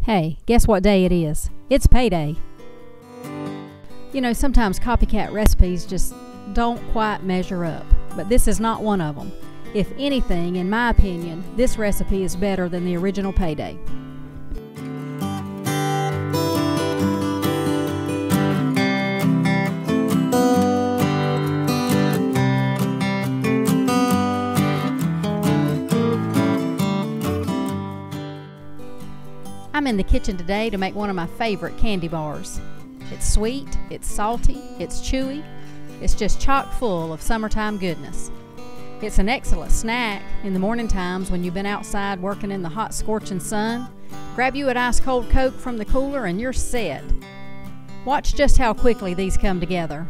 Hey, guess what day it is? It's payday. You know, sometimes copycat recipes just don't quite measure up, but this is not one of them. If anything, in my opinion, this recipe is better than the original Payday. I'm in the kitchen today to make one of my favorite candy bars. It's sweet, it's salty, it's chewy, it's just chock full of summertime goodness. It's an excellent snack in the morning times when you've been outside working in the hot scorching sun. Grab you an ice cold Coke from the cooler and you're set. Watch just how quickly these come together.